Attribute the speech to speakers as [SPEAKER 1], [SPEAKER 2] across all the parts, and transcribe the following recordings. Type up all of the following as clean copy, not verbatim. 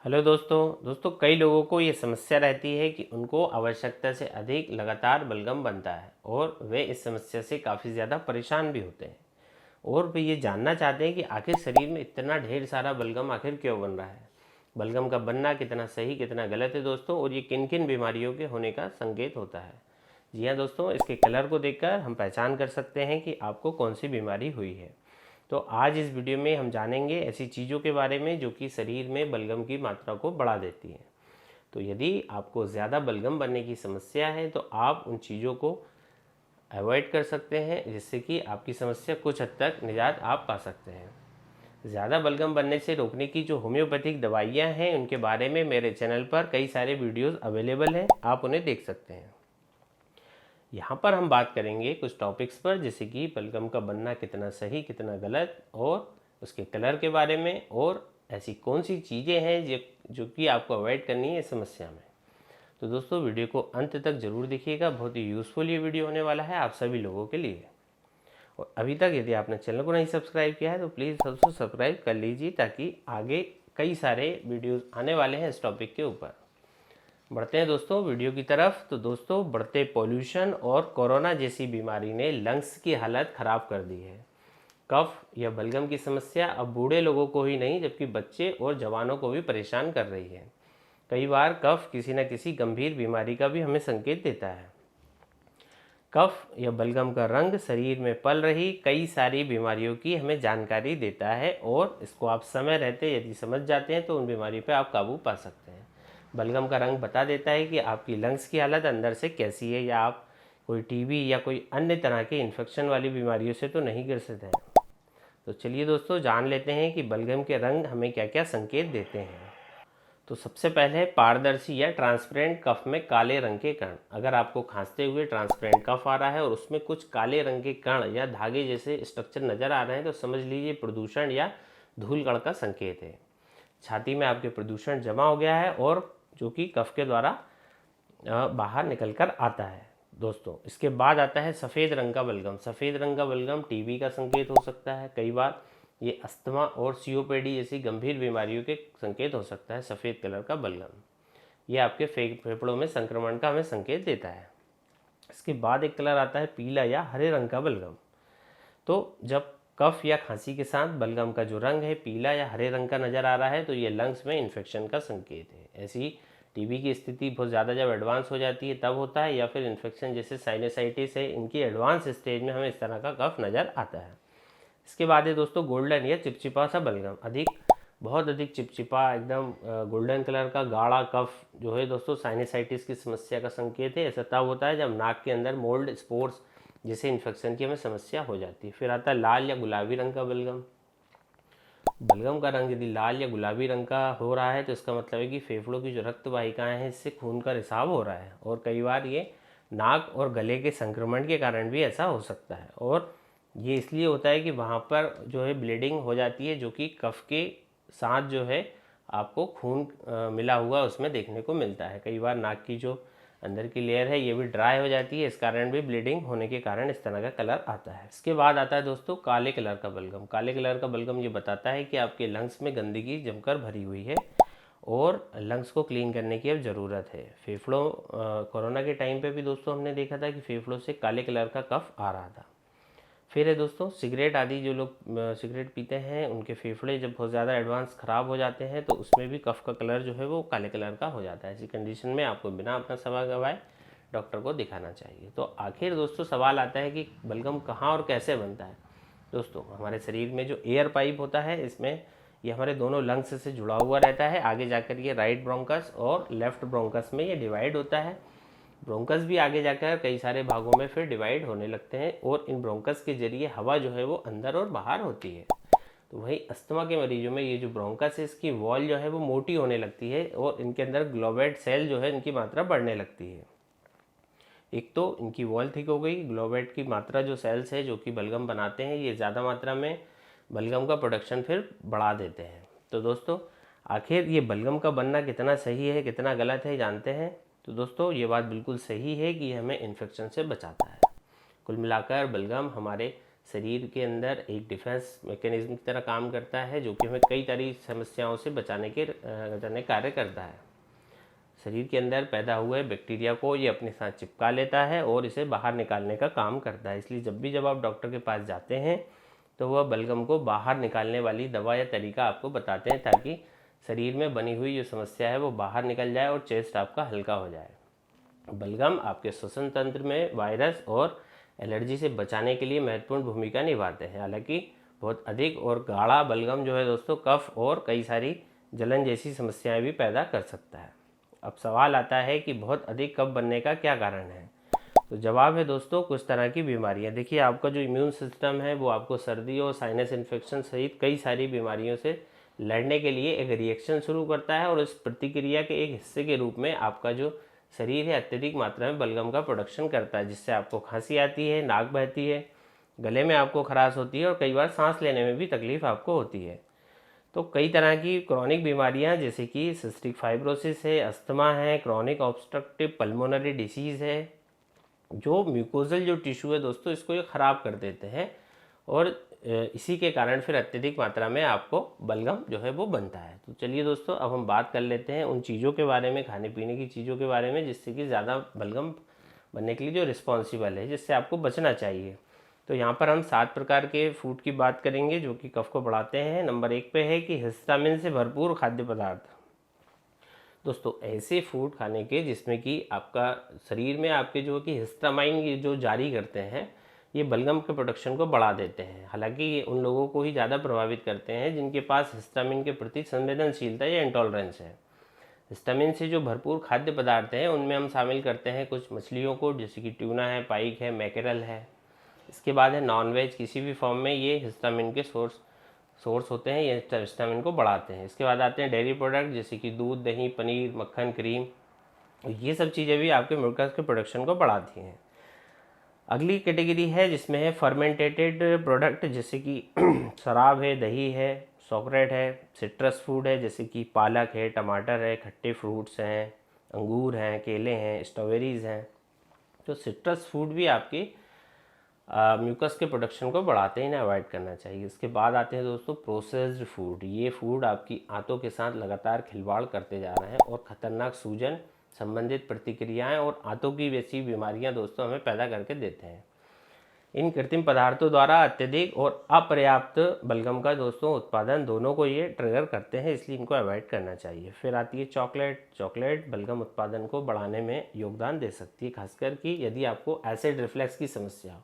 [SPEAKER 1] Hello दोस्तों कई लोगों को ये समस्या रहती है कि उनको आवश्यकता से अधिक लगातार बलगम बनता है और वे इस समस्या से काफ़ी ज़्यादा परेशान भी होते हैं। और वे ये जानना चाहते हैं कि आखिर शरीर में इतना ढेर सारा बलगम आखिर क्यों बन रहा है, बलगम का बनना कितना सही कितना गलत है दोस्तों, और ये किन किन बीमारियों के होने का संकेत होता है। जी हाँ दोस्तों, इसके कलर को देखकर हम पहचान कर सकते हैं कि आपको कौन सी बीमारी हुई है। तो आज इस वीडियो में हम जानेंगे ऐसी चीज़ों के बारे में जो कि शरीर में बलगम की मात्रा को बढ़ा देती हैं। तो यदि आपको ज़्यादा बलगम बनने की समस्या है तो आप उन चीज़ों को अवॉइड कर सकते हैं, जिससे कि आपकी समस्या कुछ हद तक निजात आप पा सकते हैं। ज़्यादा बलगम बनने से रोकने की जो होम्योपैथिक दवाइयाँ हैं उनके बारे में मेरे चैनल पर कई सारे वीडियोज़ अवेलेबल हैं, आप उन्हें देख सकते हैं। यहाँ पर हम बात करेंगे कुछ टॉपिक्स पर, जैसे कि बलगम का बनना कितना सही कितना गलत, और उसके कलर के बारे में, और ऐसी कौन सी चीज़ें हैं जो कि आपको अवॉइड करनी है इस समस्या में। तो दोस्तों वीडियो को अंत तक ज़रूर देखिएगा, बहुत ही यूज़फुल ये वीडियो होने वाला है आप सभी लोगों के लिए। और अभी तक यदि आपने चैनल को नहीं सब्सक्राइब किया है तो प्लीज़ सबसे सब्सक्राइब कर लीजिए, ताकि आगे कई सारे वीडियोज़ आने वाले हैं इस टॉपिक के ऊपर। बढ़ते हैं दोस्तों वीडियो की तरफ। तो दोस्तों, बढ़ते पॉल्यूशन और कोरोना जैसी बीमारी ने लंग्स की हालत ख़राब कर दी है। कफ या बलगम की समस्या अब बूढ़े लोगों को ही नहीं जबकि बच्चे और जवानों को भी परेशान कर रही है। कई बार कफ किसी न किसी गंभीर बीमारी का भी हमें संकेत देता है। कफ या बलगम का रंग शरीर में पल रही कई सारी बीमारियों की हमें जानकारी देता है, और इसको आप समय रहते यदि समझ जाते हैं तो उन बीमारी पर आप काबू पा सकते हैं। बलगम का रंग बता देता है कि आपकी लंग्स की हालत अंदर से कैसी है, या आप कोई टीबी या कोई अन्य तरह के इन्फेक्शन वाली बीमारियों से तो नहीं ग्रसित हैं। तो चलिए दोस्तों जान लेते हैं कि बलगम के रंग हमें क्या क्या संकेत देते हैं। तो सबसे पहले पारदर्शी या ट्रांसपेरेंट कफ में काले रंग के कण। अगर आपको खांसते हुए ट्रांसपेरेंट कफ आ रहा है और उसमें कुछ काले रंग के कण या धागे जैसे स्ट्रक्चर नज़र आ रहे हैं तो समझ लीजिए प्रदूषण या धूल कण का संकेत है। छाती में आपके प्रदूषण जमा हो गया है और जो कि कफ के द्वारा बाहर निकल कर आता है। दोस्तों इसके बाद आता है सफ़ेद रंग का बलगम। सफ़ेद रंग का बलगम टीबी का संकेत हो सकता है। कई बार ये अस्थमा और सीओपीडी जैसी गंभीर बीमारियों के संकेत हो सकता है। सफ़ेद कलर का बलगम ये आपके फेफड़ों में संक्रमण का हमें संकेत देता है। इसके बाद एक कलर आता है पीला या हरे रंग का बलगम। तो जब कफ या खांसी के साथ बलगम का जो रंग है पीला या हरे रंग का नज़र आ रहा है तो ये लंग्स में इन्फेक्शन का संकेत है। ऐसी टीबी की स्थिति बहुत ज़्यादा जब एडवांस हो जाती है तब होता है, या फिर इन्फेक्शन जैसे साइनसाइटिस है, इनकी एडवांस स्टेज में हमें इस तरह का कफ नज़र आता है। इसके बाद है दोस्तों गोल्डन या चिपचिपा सा बलगम। बहुत अधिक चिपचिपा एकदम गोल्डन कलर का गाढ़ा कफ जो है दोस्तों साइनसाइटिस की समस्या का संकेत है। ऐसा तब होता है जब नाक के अंदर मोल्ड स्पोर्स जैसे इन्फेक्शन की हमें समस्या हो जाती है। फिर आता है लाल या गुलाबी रंग का बलगम। बलगम का रंग यदि लाल या गुलाबी रंग का हो रहा है तो इसका मतलब है कि फेफड़ों की जो रक्त वाहिकाएं हैं इससे खून का रिसाव हो रहा है, और कई बार ये नाक और गले के संक्रमण के कारण भी ऐसा हो सकता है। और ये इसलिए होता है कि वहाँ पर जो है ब्लीडिंग हो जाती है, जो कि कफ के साथ जो है आपको खून मिला हुआ उसमें देखने को मिलता है। कई बार नाक की जो अंदर की लेयर है ये भी ड्राई हो जाती है, इस कारण भी ब्लीडिंग होने के कारण इस तरह का कलर आता है। इसके बाद आता है दोस्तों काले कलर का बलगम। काले कलर का बलगम ये बताता है कि आपके लंग्स में गंदगी जमकर भरी हुई है और लंग्स को क्लीन करने की अब ज़रूरत है। फेफड़ों कोरोना के टाइम पे भी दोस्तों हमने देखा था कि फेफड़ों से काले कलर का कफ आ रहा था। फिर है दोस्तों सिगरेट आदि, जो लोग सिगरेट पीते हैं उनके फेफड़े जब बहुत ज़्यादा एडवांस ख़राब हो जाते हैं तो उसमें भी कफ का कलर जो है वो काले कलर का हो जाता है। ऐसी कंडीशन में आपको बिना अपना समय गवाए डॉक्टर को दिखाना चाहिए। तो आखिर दोस्तों सवाल आता है कि बलगम कहाँ और कैसे बनता है। दोस्तों हमारे शरीर में जो एयर पाइप होता है इसमें ये हमारे दोनों लंग्स से जुड़ा हुआ रहता है। आगे जाकर ये राइट ब्रोंकस और लेफ्ट ब्रोंकस में ये डिवाइड होता है। ब्रोंकस भी आगे जाकर कई सारे भागों में फिर डिवाइड होने लगते हैं, और इन ब्रोंकस के जरिए हवा जो है वो अंदर और बाहर होती है। तो वही अस्थमा के मरीजों में ये जो ब्रोंकस है इसकी वॉल जो है वो मोटी होने लगती है, और इनके अंदर ग्लोबेट सेल जो है इनकी मात्रा बढ़ने लगती है। एक तो इनकी वॉल थिक हो गई, ग्लोबेट की मात्रा जो सेल्स है जो कि बलगम बनाते हैं ये ज़्यादा मात्रा में बलगम का प्रोडक्शन फिर बढ़ा देते हैं। तो दोस्तों आखिर ये बलगम का बनना कितना सही है कितना गलत है जानते हैं। तो दोस्तों ये बात बिल्कुल सही है कि हमें इन्फेक्शन से बचाता है। कुल मिलाकर बलगम हमारे शरीर के अंदर एक डिफेंस मैकेनिज्म की तरह काम करता है, जो कि हमें कई तरह समस्याओं से बचाने कार्य करता है। शरीर के अंदर पैदा हुए बैक्टीरिया को ये अपने साथ चिपका लेता है और इसे बाहर निकालने का काम करता है। इसलिए जब आप डॉक्टर के पास जाते हैं तो वह बलगम को बाहर निकालने वाली दवा या तरीका आपको बताते हैं, ताकि शरीर में बनी हुई जो समस्या है वो बाहर निकल जाए और चेस्ट आपका हल्का हो जाए। बलगम आपके श्वसन तंत्र में वायरस और एलर्जी से बचाने के लिए महत्वपूर्ण भूमिका निभाते हैं। हालांकि बहुत अधिक और गाढ़ा बलगम जो है दोस्तों, कफ और कई सारी जलन जैसी समस्याएं भी पैदा कर सकता है। अब सवाल आता है कि बहुत अधिक कफ बनने का क्या कारण है। तो जवाब है दोस्तों, कुछ तरह की बीमारियां। देखिए, आपका जो इम्यून सिस्टम है वो आपको सर्दी और साइनस इन्फेक्शन सहित कई सारी बीमारियों से लड़ने के लिए एक रिएक्शन शुरू करता है, और इस प्रतिक्रिया के एक हिस्से के रूप में आपका जो शरीर है अत्यधिक मात्रा में बलगम का प्रोडक्शन करता है, जिससे आपको खांसी आती है, नाक बहती है, गले में आपको खराश होती है और कई बार सांस लेने में भी तकलीफ आपको होती है। तो कई तरह की क्रॉनिक बीमारियां जैसे कि सिस्टिक फाइब्रोसिस है, अस्थमा है, क्रॉनिक ऑब्स्ट्रक्टिव पल्मोनरी डिसीज़ है, जो म्यूकोजल जो टिश्यू है दोस्तों, इसको ये ख़राब कर देते हैं, और इसी के कारण फिर अत्यधिक मात्रा में आपको बलगम जो है वो बनता है। तो चलिए दोस्तों, अब हम बात कर लेते हैं उन चीज़ों के बारे में, खाने पीने की चीज़ों के बारे में, जिससे कि ज़्यादा बलगम बनने के लिए जो रिस्पॉन्सिबल है, जिससे आपको बचना चाहिए। तो यहाँ पर हम 7 प्रकार के फूड की बात करेंगे जो कि कफ को बढ़ाते हैं। नंबर 1 पे है कि हिस्टामिन से भरपूर खाद्य पदार्थ। दोस्तों, ऐसे फूड खाने के जिसमें कि आपका शरीर में आपके जो कि हिस्टामाइन ये जो जारी करते हैं, ये बलगम के प्रोडक्शन को बढ़ा देते हैं। हालांकि ये उन लोगों को ही ज़्यादा प्रभावित करते हैं जिनके पास हिस्टामिन के प्रति संवेदनशीलता या इंटॉलरेंस है। हिस्टामिन से जो भरपूर खाद्य पदार्थ हैं उनमें हम शामिल करते हैं कुछ मछलियों को, जैसे कि ट्यूना है, पाइक है, मैकेरल है। इसके बाद है नॉनवेज, किसी भी फॉर्म में ये हिस्टामिन के सोर्स होते हैं, ये हिस्टामिन को बढ़ाते हैं। इसके बाद आते हैं डेयरी प्रोडक्ट, जैसे कि दूध, दही, पनीर, मक्खन, क्रीम। ये सब चीज़ें भी आपके म्यूकस के प्रोडक्शन को बढ़ाती हैं। अगली कैटेगरी है जिसमें है फर्मेंटेटेड प्रोडक्ट, जैसे कि शराब है, दही है, चॉकलेट है, सिट्रस फूड है, जैसे कि पालक है, टमाटर है, खट्टे फ्रूट्स हैं, अंगूर हैं, केले हैं, स्ट्रॉबेरीज़ हैं। तो सिट्रस फूड भी आपकी म्यूकस के प्रोडक्शन को बढ़ाते हैं, इन्हें अवॉइड करना चाहिए। इसके बाद आते हैं दोस्तों प्रोसेस्ड फूड। ये फूड आपकी आंतों के साथ लगातार खिलवाड़ करते जा रहे हैं और ख़तरनाक सूजन संबंधित प्रतिक्रियाएं और आंतों की वैसी बीमारियां दोस्तों हमें पैदा करके देते हैं। इन कृत्रिम पदार्थों द्वारा अत्यधिक और अपर्याप्त बलगम का दोस्तों उत्पादन दोनों को ये ट्रिगर करते हैं, इसलिए इनको अवॉइड करना चाहिए। फिर आती है चॉकलेट बलगम उत्पादन को बढ़ाने में योगदान दे सकती है, खासकर कि यदि आपको एसिड रिफ्लक्स की समस्या हो,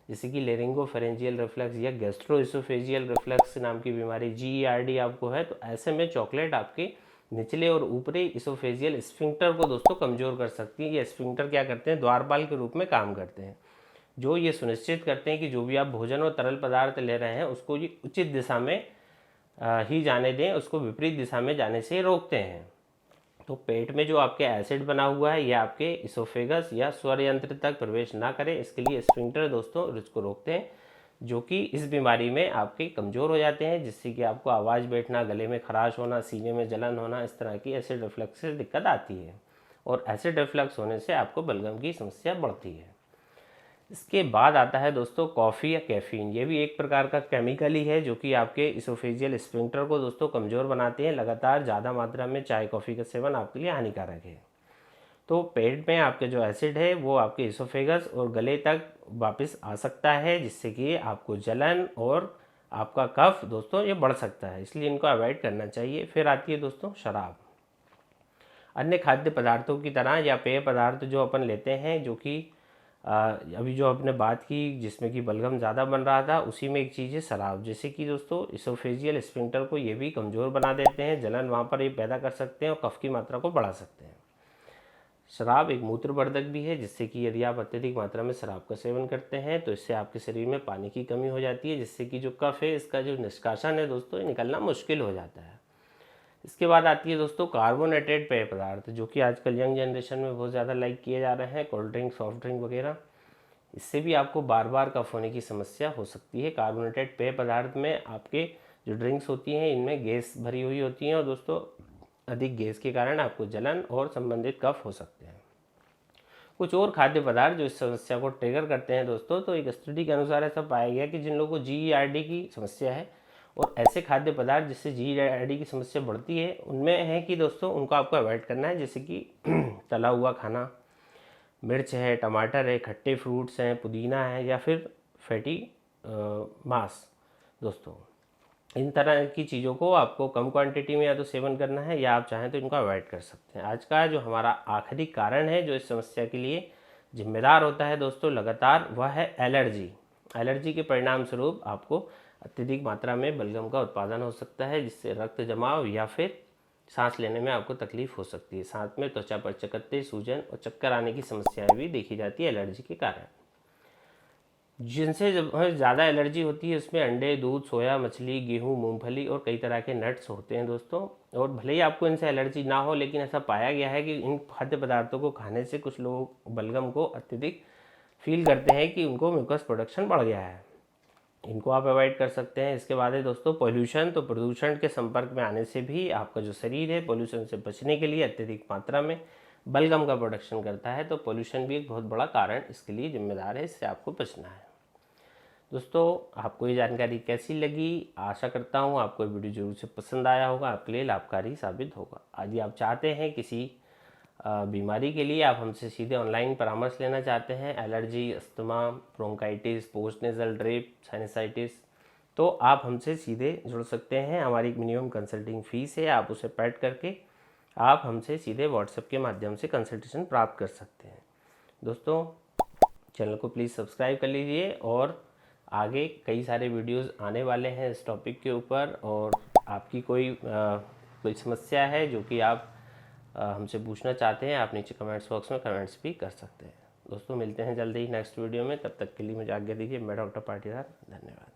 [SPEAKER 1] जैसे कि लेरिंगोफेरेंजियल रिफ्लक्स या गैस्ट्रोइसोफेजियल रिफ्लक्स नाम की बीमारी GERD आपको है, तो ऐसे में चॉकलेट आपके निचले और ऊपरी इसोफेजियल स्फिंक्टर को दोस्तों कमज़ोर कर सकती है। ये स्फिंक्टर क्या करते हैं, द्वारपाल के रूप में काम करते हैं, जो ये सुनिश्चित करते हैं कि जो भी आप भोजन और तरल पदार्थ ले रहे हैं उसको ये उचित दिशा में ही जाने दें, उसको विपरीत दिशा में जाने से रोकते हैं। तो पेट में जो आपके एसिड बना हुआ है यह आपके इसोफेगस या स्वर यंत्र तक प्रवेश ना करे, इसके लिए स्फिंक्टर दोस्तों इसको रोकते हैं, जो कि इस बीमारी में आपके कमज़ोर हो जाते हैं, जिससे कि आपको आवाज़ बैठना, गले में खराश होना, सीने में जलन होना, इस तरह की एसिड रिफ्लक्स से दिक्कत आती है, और एसिड रिफ्लक्स होने से आपको बलगम की समस्या बढ़ती है। इसके बाद आता है दोस्तों कॉफ़ी या कैफ़ीन। ये भी एक प्रकार का केमिकल ही है जो कि आपके इसोफेजियल स्फिंक्टर को दोस्तों कमज़ोर बनाते हैं। लगातार ज़्यादा मात्रा में चाय कॉफ़ी का सेवन आपके लिए हानिकारक है। तो पेट में आपके जो एसिड है वो आपके इसोफेगस और गले तक वापस आ सकता है, जिससे कि आपको जलन और आपका कफ दोस्तों ये बढ़ सकता है, इसलिए इनको अवॉइड करना चाहिए। फिर आती है दोस्तों शराब। अन्य खाद्य पदार्थों की तरह या पेय पदार्थ जो अपन लेते हैं, जो कि अभी जो आपने बात की जिसमें कि बलगम ज़्यादा बन रहा था, उसी में एक चीज़ है शराब, जैसे कि दोस्तों इसोफेजियल स्फिंक्टर को ये भी कमज़ोर बना देते हैं, जलन वहाँ पर ये पैदा कर सकते हैं और कफ की मात्रा को बढ़ा सकते हैं। शराब एक मूत्रवर्धक भी है, जिससे कि यदि आप अत्यधिक मात्रा में शराब का सेवन करते हैं तो इससे आपके शरीर में पानी की कमी हो जाती है, जिससे कि जो कफ है इसका जो निष्कासन है दोस्तों ये निकलना मुश्किल हो जाता है। इसके बाद आती है दोस्तों कार्बोनेटेड पेय पदार्थ, जो कि आजकल यंग जनरेशन में बहुत ज़्यादा लाइक किए जा रहे हैं, कोल्ड ड्रिंक, सॉफ्ट ड्रिंक वगैरह। इससे भी आपको बार बार कफ होने की समस्या हो सकती है। कार्बोनेटेड पेय पदार्थ में आपके जो ड्रिंक्स होती हैं इनमें गैस भरी हुई होती हैं, और दोस्तों अधिक गैस के कारण आपको जलन और संबंधित कफ हो सकते हैं। कुछ और खाद्य पदार्थ जो इस समस्या को ट्रिगर करते हैं दोस्तों, तो एक स्टडी के अनुसार ऐसा पाया गया कि जिन लोगों को GERD की समस्या है और ऐसे खाद्य पदार्थ जिससे GERD की समस्या बढ़ती है, उनमें है कि दोस्तों उनको आपको अवॉइड करना है, जैसे कि तला हुआ खाना, मिर्च है, टमाटर है, खट्टे फ्रूट्स हैं, पुदीना है, या फिर फैटी मांस। दोस्तों इन तरह की चीज़ों को आपको कम क्वांटिटी में या तो सेवन करना है, या आप चाहें तो इनको अवॉइड कर सकते हैं। आज का जो हमारा आखिरी कारण है जो इस समस्या के लिए जिम्मेदार होता है दोस्तों लगातार, वह है एलर्जी। एलर्जी के परिणाम स्वरूप आपको अत्यधिक मात्रा में बलगम का उत्पादन हो सकता है, जिससे रक्त जमाव या फिर सांस लेने में आपको तकलीफ हो सकती है। साथ में त्वचा पर चकत्ते, सूजन और चक्कर आने की समस्याएं भी देखी जाती है एलर्जी के कारण। जिनसे जब ज़्यादा एलर्जी होती है उसमें अंडे, दूध, सोया, मछली, गेहूं, मूंगफली और कई तरह के नट्स होते हैं दोस्तों। और भले ही आपको इनसे एलर्जी ना हो, लेकिन ऐसा पाया गया है कि इन खाद्य पदार्थों को खाने से कुछ लोग बलगम को अत्यधिक फील करते हैं कि उनको म्यूकस प्रोडक्शन बढ़ गया है। इनको आप अवॉइड कर सकते हैं। इसके बाद है दोस्तों पॉल्यूशन। तो प्रदूषण के संपर्क में आने से भी आपका जो शरीर है पॉल्यूशन से बचने के लिए अत्यधिक मात्रा में बलगम का प्रोडक्शन करता है। तो पॉल्यूशन भी एक बहुत बड़ा कारण इसके लिए जिम्मेदार है, इससे आपको बचना है। दोस्तों आपको ये जानकारी कैसी लगी? आशा करता हूँ आपको वीडियो जरूर से पसंद आया होगा, आपके लिए लाभकारी साबित होगा। यदि आप चाहते हैं किसी बीमारी के लिए आप हमसे सीधे ऑनलाइन परामर्श लेना चाहते हैं, allergy, asthma, bronchitis, post nasal drip, sinusitis, तो आप हमसे सीधे जुड़ सकते हैं। हमारी एक मिनिमम कंसल्टिंग फ़ीस है, आप उसे पेड करके आप हमसे सीधे व्हाट्सएप के माध्यम से कंसल्टेशन प्राप्त कर सकते हैं। दोस्तों चैनल को प्लीज़ सब्सक्राइब कर लीजिए, और आगे कई सारे वीडियोस आने वाले हैं इस टॉपिक के ऊपर। और आपकी कोई समस्या है जो कि आप हमसे पूछना चाहते हैं, आप नीचे कमेंट्स बॉक्स में कमेंट्स भी कर सकते हैं। दोस्तों मिलते हैं जल्दी ही नेक्स्ट वीडियो में, तब तक के लिए मुझे आज्ञा दीजिए। मैं डॉक्टर पाटीदार, धन्यवाद।